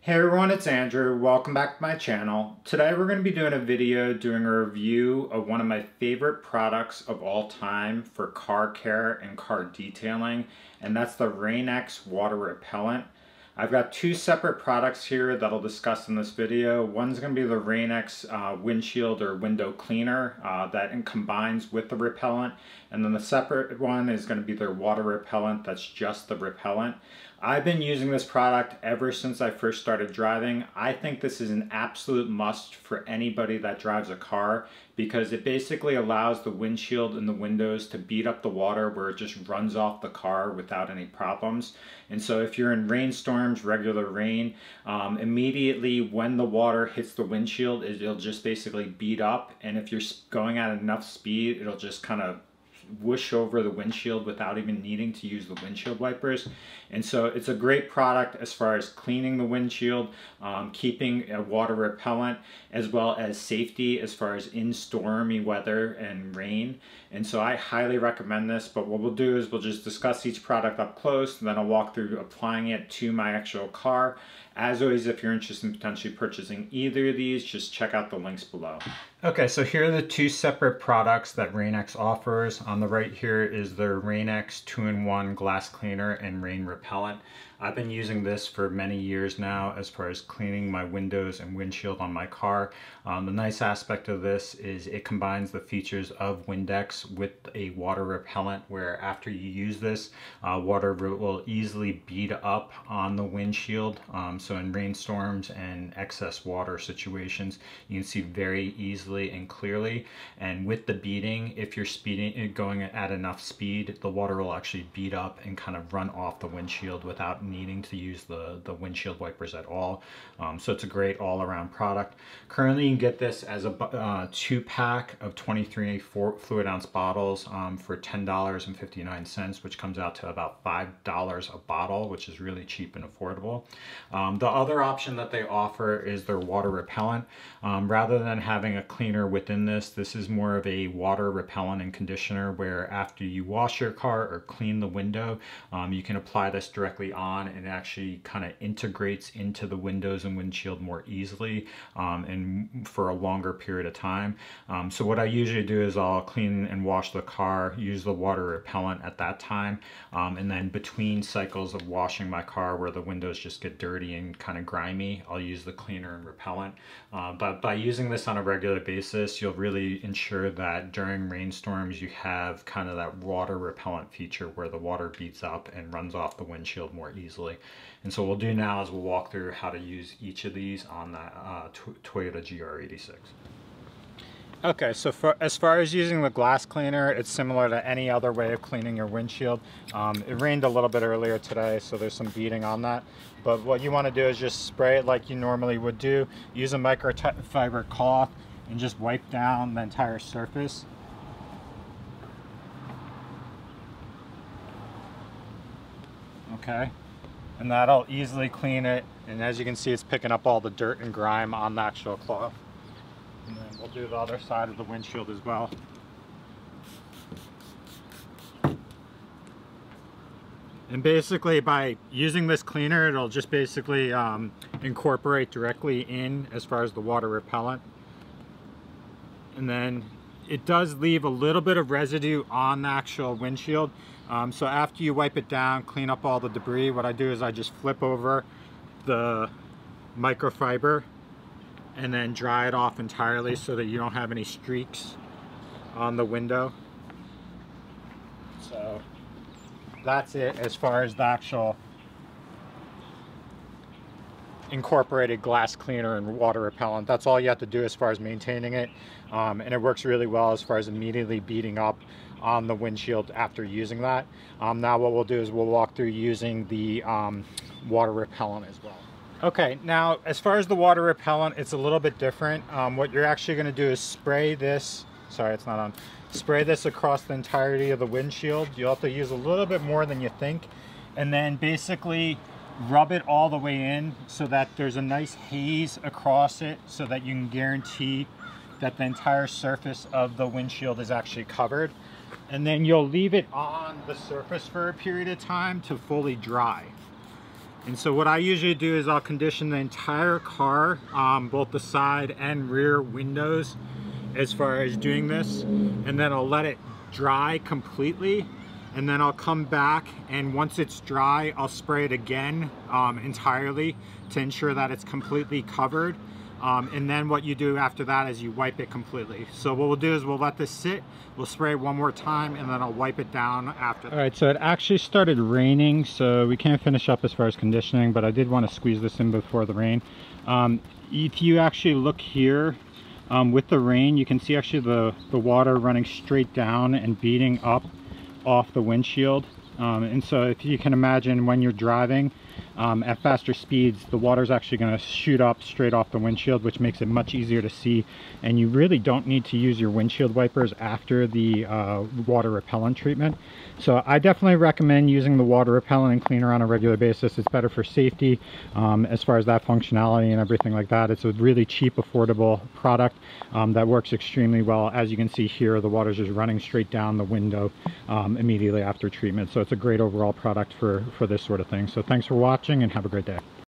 Hey everyone, it's Andrew. Welcome back to my channel. Today we're going to be doing a video doing a review of one of my favorite products of all time for car care and car detailing, and that's the Rain-X Water Repellent. I've got two separate products here that I'll discuss in this video. One's going to be the Rain-X windshield or window cleaner that combines with the repellent, and then the separate one is going to be their water repellent that's just the repellent. I've been using this product ever since I first started driving. I think this is an absolute must for anybody that drives a car because it basically allows the windshield and the windows to beat up the water where it just runs off the car without any problems. And so if you're in rainstorms, regular rain, immediately when the water hits the windshield, it'll just basically beat up. And if you're going at enough speed, it'll just kind of whoosh over the windshield without even needing to use the windshield wipers. And so it's a great product as far as cleaning the windshield, keeping a water repellent, as well as safety as far as in stormy weather and rain. And so I highly recommend this, but what we'll do is we'll just discuss each product up close, and then I'll walk through applying it to my actual car. As always, if you're interested in potentially purchasing either of these, just check out the links below. Okay, so here are the two separate products that Rain-X offers. On the right here is their Rain-X 2-in-1 glass cleaner and rain repellent. I've been using this for many years now as far as cleaning my windows and windshield on my car. The nice aspect of this is it combines the features of Windex with a water repellent, where after you use this, water will easily bead up on the windshield. So in rainstorms and excess water situations, you can see very easily and clearly. And with the beading, if you're going at enough speed, the water will actually bead up and kind of run off the windshield without needing to use the windshield wipers at all. So it's a great all-around product. Currently you can get this as a 2-pack of 23 fluid ounce bottles for $10.59, which comes out to about $5 a bottle, which is really cheap and affordable. The other option that they offer is their water repellent. Rather than having a cleaner within this, this is more of a water repellent and conditioner, where after you wash your car or clean the window, you can apply this directly on, and it actually kind of integrates into the windows and windshield more easily and for a longer period of time. So what I usually do is I'll clean and wash the car, use the water repellent at that time, and then between cycles of washing my car where the windows just get dirty and kind of grimy, I'll use the cleaner and repellent. But by using this on a regular basis, you'll really ensure that during rainstorms you have kind of that water repellent feature where the water beats up and runs off the windshield more easily. And so what we'll do now is we'll walk through how to use each of these on that Toyota GR86. Okay, so as far as using the glass cleaner, it's similar to any other way of cleaning your windshield. It rained a little bit earlier today, so there's some beading on that. But what you want to do is just spray it like you normally would do. Use a microfiber cloth and just wipe down the entire surface. Okay, and that'll easily clean it. And as you can see, it's picking up all the dirt and grime on the actual cloth. And then we'll do the other side of the windshield as well. And basically by using this cleaner, it'll just basically incorporate directly in as far as the water repellent. And then it does leave a little bit of residue on the actual windshield. So after you wipe it down, clean up all the debris, what I do is I just flip over the microfiber and then dry it off entirely so that you don't have any streaks on the window. So that's it as far as the actual incorporated glass cleaner and water repellent. That's all you have to do as far as maintaining it, and it works really well as far as immediately beating up on the windshield after using that. Now what we'll do is we'll walk through using the water repellent as well. Okay, now as far as the water repellent, it's a little bit different. What you're actually going to do is spray this, sorry it's not on, spray this across the entirety of the windshield. You'll have to use a little bit more than you think, and then basically rub it all the way in so that there's a nice haze across it, so that you can guarantee that the entire surface of the windshield is actually covered. And then you'll leave it on the surface for a period of time to fully dry. And so what I usually do is I'll condition the entire car, both the side and rear windows, as far as doing this, and then I'll let it dry completely, and then I'll come back, and once it's dry I'll spray it again entirely to ensure that it's completely covered. And then what you do after that is you wipe it completely. So what we'll do is we'll let this sit, we'll spray it one more time, and then I'll wipe it down after. All right, so it actually started raining, so we can't finish up as far as conditioning, but I did want to squeeze this in before the rain. If you actually look here, with the rain, you can see actually the water running straight down and beating up off the windshield. And so if you can imagine, when you're driving at faster speeds, the water is actually going to shoot up straight off the windshield, which makes it much easier to see. And you really don't need to use your windshield wipers after the water repellent treatment. So I definitely recommend using the water repellent and cleaner on a regular basis. It's better for safety as far as that functionality and everything like that. It's a really cheap, affordable product that works extremely well. As you can see here, the water's just running straight down the window immediately after treatment. So it's a great overall product for this sort of thing. So thanks for watching and have a great day.